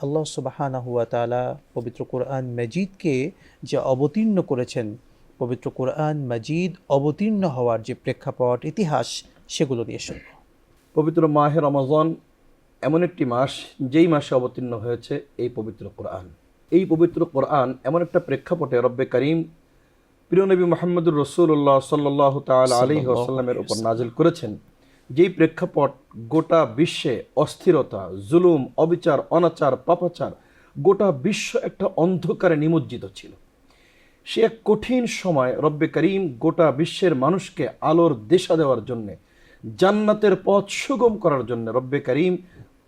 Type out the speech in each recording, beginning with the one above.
আল্লাহ সুবহানাহু ওয়া তাআলা পবিত্র কোরআন মাজিদকে যে অবতীর্ণ করেছেন, পবিত্র কোরআন মাজিদ অবতীর্ণ হওয়ার যে প্রেক্ষাপট, ইতিহাস, সেগুলো নিয়ে শুনব। পবিত্র মাহে রমজান এমন একটি মাস যেই মাসে অবতীর্ণ হয়েছে এই পবিত্র কোরআন। এই পবিত্র কোরআন এমন একটা প্রেক্ষাপটে রব্বে করিম প্রিয় নবী মুহাম্মদুর রাসূলুল্লাহ সাল্লাল্লাহু তাআলা আলাইহি ওয়াসাল্লামের উপর নাজিল করেছেন, যেই প্রেক্ষাপট গোটা বিশ্বে অস্থিরতা, জুলুম, অবিচার, অনাচার, পাপাচার, গোটা বিশ্ব একটা অন্ধকারে নিমজ্জিত ছিল। সে এক কঠিন সময় রব্বে করিম গোটা বিশ্বের মানুষকে আলোর দিশা দেওয়ার জন্যে, জান্নাতের পথ সুগম করার জন্য রব্বে করিম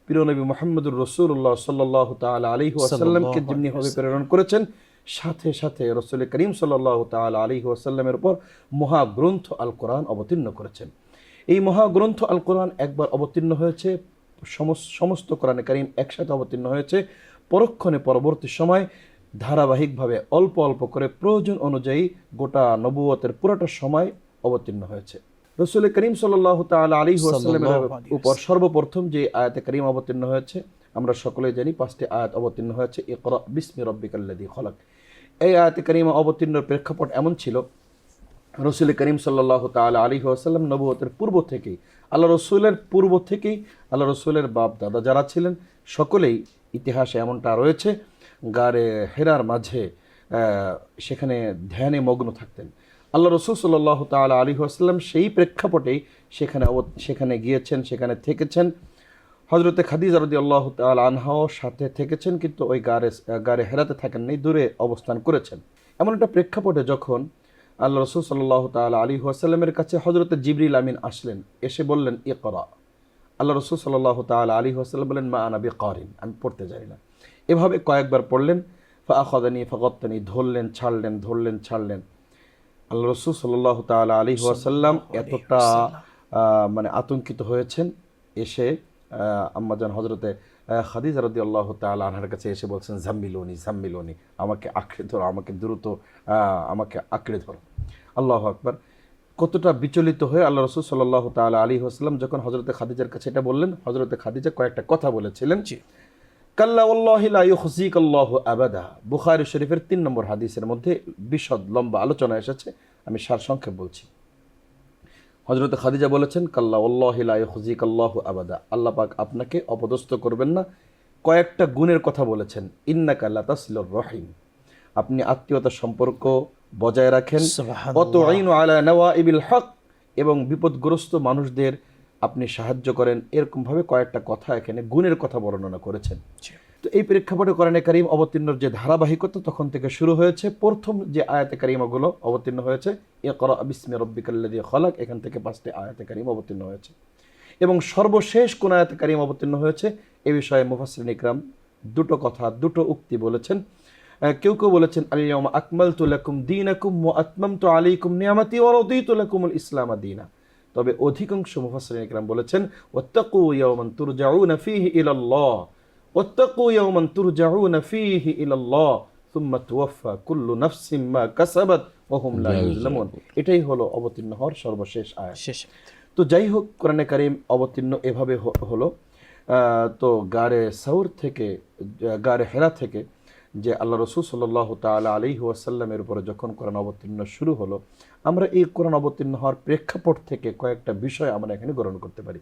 প্রিয় নবী মুহাম্মদুর রাসূলুল্লাহ সাল্লাল্লাহু তাআলা আলাইহি ওয়াসাল্লামকে যেমনিভাবে প্রেরণ করেছেন, সাথে সাথে রাসূল করিম সাল্লাল্লাহু তাআলা আলাইহি ওয়াসাল্লামের উপর মহাগ্রন্থ আল কোরআন অবতীর্ণ করেছেন। এই মহাগ্রন্থ আল কোরআন একবার অবতীর্ণ হয়েছে, সমস্ত কোরআনে কারীম একসাথে অবতীর্ণ হয়েছে, পরক্ষণে পরবর্তী সময় ধারাবাহিকভাবে অল্প অল্প করে প্রয়োজন অনুযায়ী গোটা নবুয়তের পুরোটা সময় অবতীর্ণ হয়েছে। রাসূল করিম সাল্লাল্লাহু তাআলা আলাইহি ওয়াসাল্লামের উপর সর্বপ্রথম যে আয়াতে কারীম অবতীর্ণ হয়েছে আমরা সকলেই জানি, 5টি আয়াত অবতীর্ণ হয়েছে। ইকরা বিসমি রাব্বিকাল্লাযী খলাক। এই আয়াতে কারীমা অবতীর্ণের প্রেক্ষাপট এমন ছিল, রাসূল করিম সাল্লাল্লাহু তাআলা আলাইহি ওয়াসাল্লাম নবুয়তের পূর্ব থেকেই, আল্লাহ রসুলের পূর্ব থেকেই আল্লাহ রসুলের বাপ দাদা যারা ছিলেন সকলেই, ইতিহাসে এমনটা রয়েছে, গারে হেরার মাঝে সেখানে ধ্যানে মগ্ন থাকতেন। আল্লাহ রসুল সাল্লাল্লাহু তাআলা আলাইহি ওয়াসাল্লাম সেই প্রেক্ষাপটেই সেখানে গিয়েছেন, সেখানে থেকেছেন। হজরতে খাদিজা রাদিয়াল্লাহু তাআলা আনহাও সাথে থেকেছেন, কিন্তু ওই গারে হেরাতে থাকেন নাই, দূরে অবস্থান করেছেন। এমন একটা প্রেক্ষাপটে যখন আল্লাহ রসুল সাল্লাল্লাহু তাআলা আলাইহি ওয়াসাল্লামের কাছে হজরতে জিবরিল আমিন আসলেন, এসে বললেন ইকরা। আল্লাহ রসুল সাল্লাল্লাহু তাআলা আলাইহি ওয়াসাল্লাম বললেন মা আনা বিকারিন, আমি পড়তে জানি না। এভাবে কয়েকবার পড়লেন, ফাআখাযানি ফাগাত্তানি, ধরলেন ছাড়লেন, ধরলেন ছাড়লেন। আল্লাহ রসুল সাল্লাল্লাহু তাআলা আলাইহি ওয়াসাল্লাম এতটা আতঙ্কিত হয়েছেন, এসে আম্মাজান হজরতে খাদিজা রাদিয়াল্লাহু তাআলা আনহার কাছে এসে বলছেন জাম্মিলুনি জাম্মিলুনি, আমাকে আঁকড়ে ধরো, আমাকে দ্রুত আমাকে আঁকড়ে ধরো। আল্লাহু আকবার। কতটা বিচলিত হয়ে আল্লাহ রসুল সাল্লাল্লাহু তাআলা আলাইহি ওয়াসাল্লাম যখন হজরতে খাদিজার কাছে এটা বললেন, হজরতে খাদিজা কয়েকটা কথা বলেছিলেন। কাল্লা ওয়াল্লাহি লা ইউখজিকাল্লাহু আবাদা, বুখারী শরীফের 3 নম্বর হাদিসের মধ্যে বিশদ লম্বা আলোচনা এসেছে, আমি সারসংক্ষেপ বলছি। হযরত খাদিজা বলেছেন কাল্লা ওয়াল্লাহি লা ইউখজিকাল্লাহু আবাদা, আল্লাহ পাক আপনাকে অপদস্থ করবেন না। কয়েকটা গুণের কথা বলেছেন, ইন্নাকা লাতাসিলুর রহিম, আপনি আত্মীয়তার সম্পর্ক বজায় রাখেন, ওয়াতুঈনু আলা নওয়াইবিল হক, এবং বিপদগ্রস্ত মানুষদের আপনি সাহায্য করেন। এরকমভাবে কয়েকটা কথা এখানে গুণের কথা বর্ণনা করেছেন। তো এই প্রেক্ষাপটে কোরআনে কারীম অবতীর্ণর যে ধারাবাহিকতা তখন থেকে শুরু হয়েছে। প্রথম যে আয়াতে কারিমাগুলো অবতীর্ণ হয়েছে ইকরা বিসমি রাব্বিকাল্লাযী খলাক, এখান থেকে 5টি আয়াতে কারিম অবতীর্ণ হয়েছে। এবং সর্বশেষ কোন আয়াতে কারিম অবতীর্ণ হয়েছে এ বিষয়ে মুফাসসিরিন ইকরাম দুটো কথা, দুটো উক্তি বলেছেন। কেউ কেউ বলেছেন আল-ইয়াওমা আকমালতু লাকুম দীনাকুম ওয়া আতমামতু আলাইকুম নিয়ামাতি ওয়া রাদিতু লাকুমুল ইসলাম দীনা। তবে অধিকাংশ মুফাসসিরিন ইকরাম বলেছেন ওয়াত্তাকু ইয়াওমান তুরজাউনা ফীহি ইলাল্লাহ, ওয়াত্তাকু ইয়াওমান তুরজাউনা ফীহি ইলাল্লাহ সুম্মা তুওয়াফা কুল্লু নাফসিম মা কাসাবাত ওয়া হুম লা ইউজলামুন। এটাই হলো অবতীর্ণ হওয়ার সর্বশেষ আয়াত। তো যাই হোক, কোরআনে কারীম অবতীর্ণ এভাবে হলো। তো গারে সাউর থেকে, গারে হেরা থেকে যে আল্লাহ রসুল সাল্লাল্লাহু তাআলা আলাইহি ওয়াসাল্লামের উপরে যখন কোরআন অবতীর্ণ শুরু হলো, আমরা এই কোরআন অবতীর্ণ হওয়ার প্রেক্ষাপট থেকে কয়েকটা বিষয় আমরা এখানে গ্রহণ করতে পারি।